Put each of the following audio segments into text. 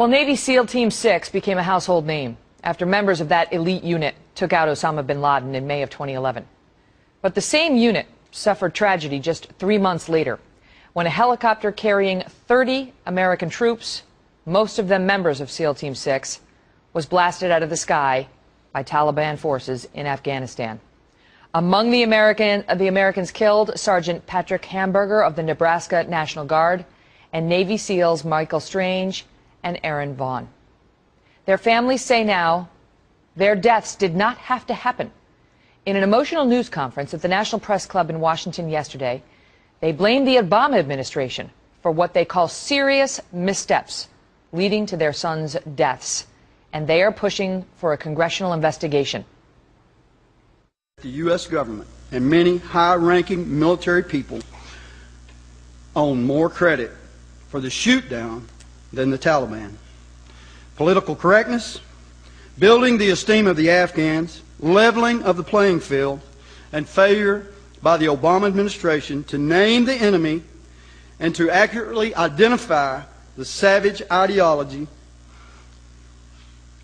Well, Navy SEAL Team 6 became a household name after members of that elite unit took out Osama bin Laden in May of 2011. But the same unit suffered tragedy just 3 months later when a helicopter carrying 30 American troops, most of them members of SEAL Team 6, was blasted out of the sky by Taliban forces in Afghanistan. Among the Americans killed, Sergeant Patrick Hamburger of the Nebraska National Guard and Navy SEALs Michael Strange and Aaron Vaughn. Their families say now their deaths did not have to happen. In an emotional news conference at the National Press Club in Washington yesterday, they blamed the Obama administration for what they call serious missteps leading to their sons' deaths, and they are pushing for a congressional investigation. The U.S. government and many high-ranking military people own more credit for the shoot-down than the Taliban. Political correctness, building the esteem of the Afghans, leveling of the playing field, and failure by the Obama administration to name the enemy and to accurately identify the savage ideology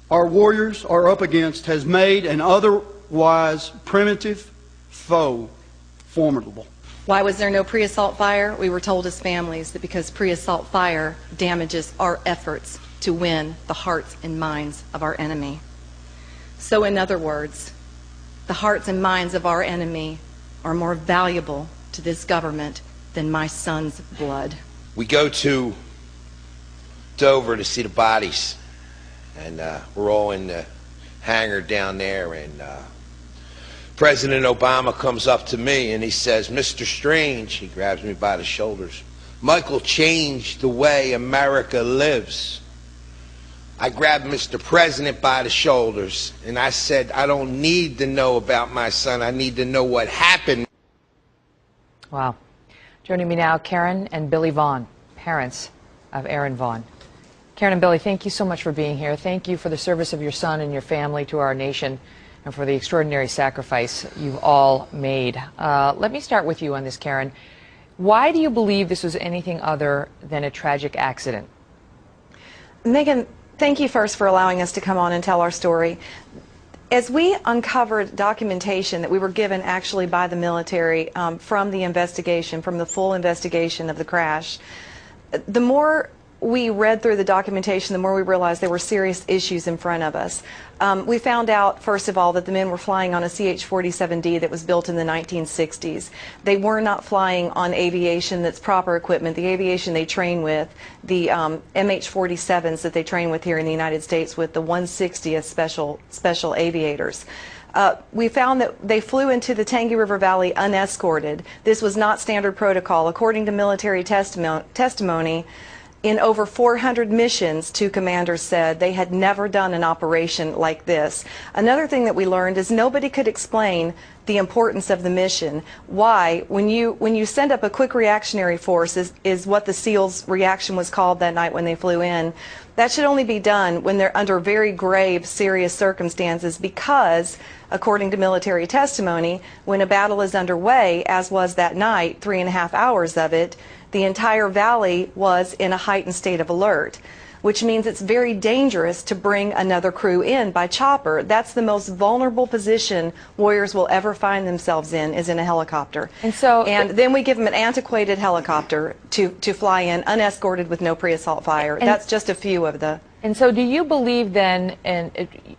our warriors are up against has made an otherwise primitive foe formidable. Why was there no pre-assault fire? We were told as families that because pre-assault fire damages our efforts to win the hearts and minds of our enemy. So in other words, the hearts and minds of our enemy are more valuable to this government than my son's blood. We go to Dover to see the bodies, and we're all in the hangar down there, and President Obama comes up to me and he says, "Mr. Strange," he grabs me by the shoulders, "Michael changed the way America lives." I grabbed Mr. President by the shoulders and I said, "I don't need to know about my son, I need to know what happened." Wow. Joining me now, Karen and Billy Vaughn, parents of Aaron Vaughn. Karen and Billy, thank you so much for being here. Thank you for the service of your son and your family to our nation, and for the extraordinary sacrifice you've all made. Let me start with you on this, Karen. Why do you believe this was anything other than a tragic accident? Megan, thank you first for allowing us to come on and tell our story. As we uncovered documentation that we were given actually by the military from the investigation, from the full investigation of the crash, the more we read through the documentation, the more we realized there were serious issues in front of us. We found out, first of all, that the men were flying on a CH-47D that was built in the 1960s. They were not flying on aviation that's proper equipment, the aviation they train with, the MH-47s that they train with here in the United States with the 160th Special Aviators. We found that they flew into the Tangi River Valley unescorted. This was not standard protocol. According to military testimony, in over 400 missions, two commanders said they had never done an operation like this. Another thing that we learned is nobody could explain the importance of the mission. Why? When you send up a quick reactionary force, is what the SEALs reaction was called that night when they flew in. That should only be done when they're under very grave, serious circumstances because, according to military testimony, when a battle is underway, as was that night, 3.5 hours of it, the entire valley was in a heightened state of alert, which means it's very dangerous to bring another crew in by chopper. That's the most vulnerable position warriors will ever find themselves in, is in a helicopter. And then we give them an antiquated helicopter to fly in, unescorted with no pre-assault fire. That's just a few of the... And so do you believe then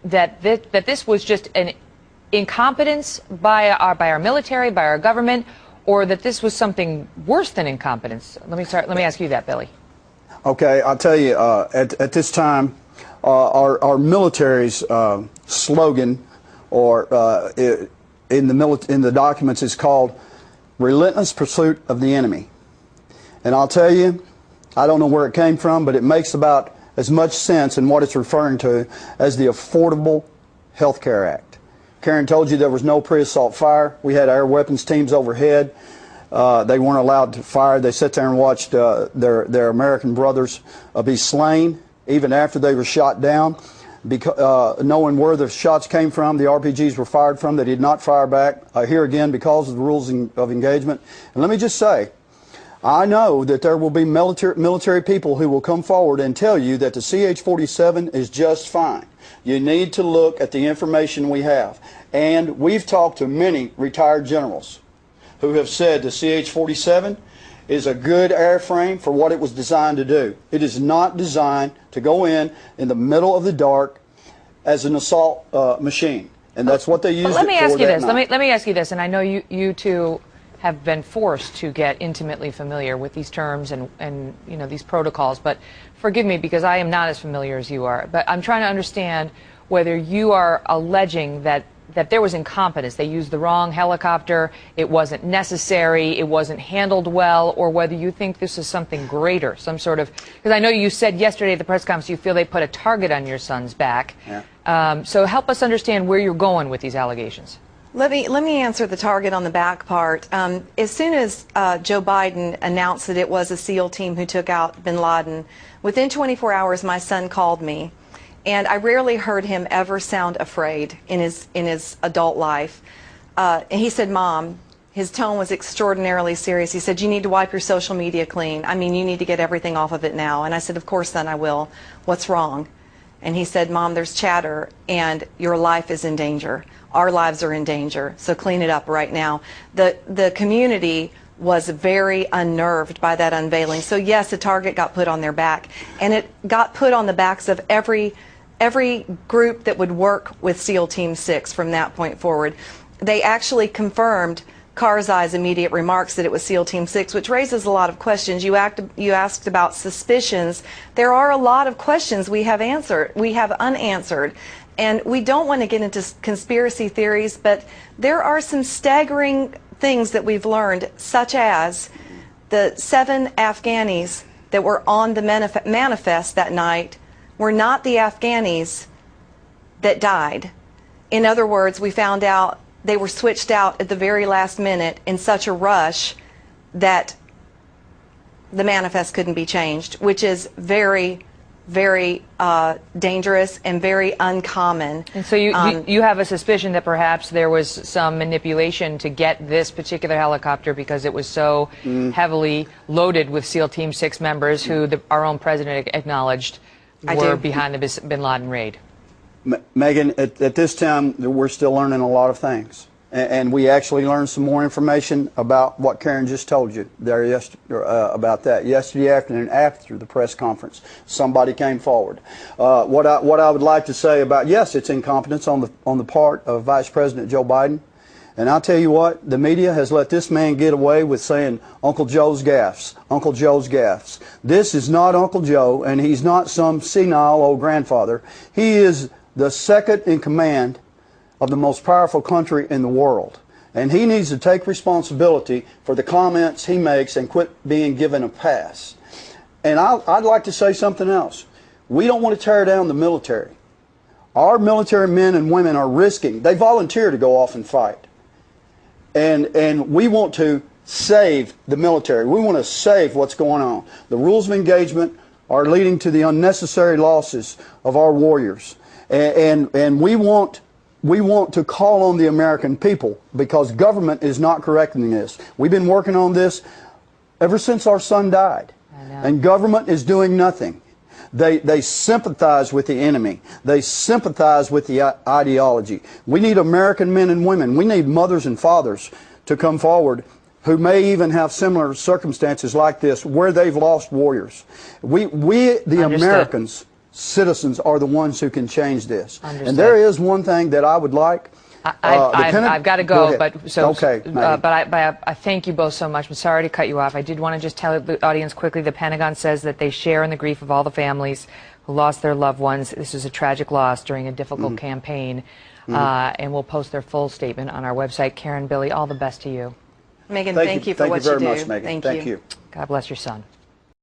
that this was just an incompetence by our military, by our government, or that this was something worse than incompetence? Let me ask you that, Billy. Okay, I'll tell you, at this time, our military's slogan, or in the documents, is called "Relentless Pursuit of the Enemy." And I'll tell you, I don't know where it came from, but it makes about as much sense in what it's referring to as the Affordable Health Care Act. Karen told you there was no pre-assault fire. We had air weapons teams overhead. They weren't allowed to fire. They sat there and watched their American brothers be slain, even after they were shot down. Knowing where the shots came from, the RPGs were fired from, they did not fire back. Here again, because of the rules of engagement. And let me just say, I know that there will be military people who will come forward and tell you that the CH-47 is just fine. You need to look at the information we have. And we've talked to many retired generals who have said the CH-47 is a good airframe for what it was designed to do. It is not designed to go in the middle of the dark as an assault machine. And that's what they used it for. Let me ask you this. Night. Let me ask you this, and I know you two have been forced to get intimately familiar with these terms and you know, these protocols, but forgive me because I am not as familiar as you are. But I'm trying to understand whether you are alleging that there was incompetence, they used the wrong helicopter, it wasn't necessary, it wasn't handled well, or whether you think this is something greater, some sort of, because I know you said yesterday at the press conference you feel they put a target on your son's back. Yeah. So help us understand where you're going with these allegations. Let me answer the target on the back part. As soon as Joe Biden announced that it was a SEAL team who took out bin Laden, within 24 hours my son called me, and I rarely heard him ever sound afraid in his adult life. And he said, "Mom," his tone was extraordinarily serious. He said, "You need to wipe your social media clean. I mean, you need to get everything off of it now." And I said, "Of course, son, I will. What's wrong?" And he said, "Mom, there's chatter and your life is in danger. Our lives are in danger, so clean it up right now." The community was very unnerved by that unveiling. So yes, a target got put on their back, and it got put on the backs of every group that would work with SEAL Team 6 from that point forward. They actually confirmed Karzai's immediate remarks that it was SEAL Team 6, which raises a lot of questions. You asked about suspicions. There are a lot of questions we have unanswered. And we don't want to get into conspiracy theories, but there are some staggering things that we've learned, such as the 7 Afghanis that were on the manifest that night were not the Afghanis that died. In other words, we found out they were switched out at the very last minute in such a rush that the manifest couldn't be changed, which is very dangerous and very uncommon. And so you have a suspicion that perhaps there was some manipulation to get this particular helicopter because it was so heavily loaded with SEAL Team 6 members who our own president acknowledged were behind the bin Laden raid. Megan, at this time, we're still learning a lot of things. And we actually learned some more information about what Karen just told you there about that. Yesterday afternoon after the press conference, somebody came forward. What I would like to say about, yes, it's incompetence on the part of Vice President Joe Biden. And I'll tell you what, the media has let this man get away with saying Uncle Joe's gaffes, Uncle Joe's gaffes. This is not Uncle Joe, and he's not some senile old grandfather. He is the second in command of the most powerful country in the world. And he needs to take responsibility for the comments he makes and quit being given a pass. And I'd like to say something else. We don't want to tear down the military. Our military men and women are risking, they volunteer to go off and fight. And we want to save the military. We want to save what's going on. The rules of engagement are leading to the unnecessary losses of our warriors. And we want to call on the American people because government is not correcting this. We've been working on this ever since our son died. And government is doing nothing. They sympathize with the enemy. They sympathize with the ideology. We need American men and women. We need mothers and fathers to come forward who may even have similar circumstances like this where they've lost warriors. We the Americans, citizens, are the ones who can change this. And there is one thing that I would like. I've got to go, but I thank you both so much. I'm sorry to cut you off. I did want to just tell the audience quickly, the Pentagon says that they share in the grief of all the families who lost their loved ones. This is a tragic loss during a difficult campaign, and we'll post their full statement on our website. Karen, Billy, all the best to you. Megan, thank you for what you do. Thank you very much, Megan. Thank you. God bless your son.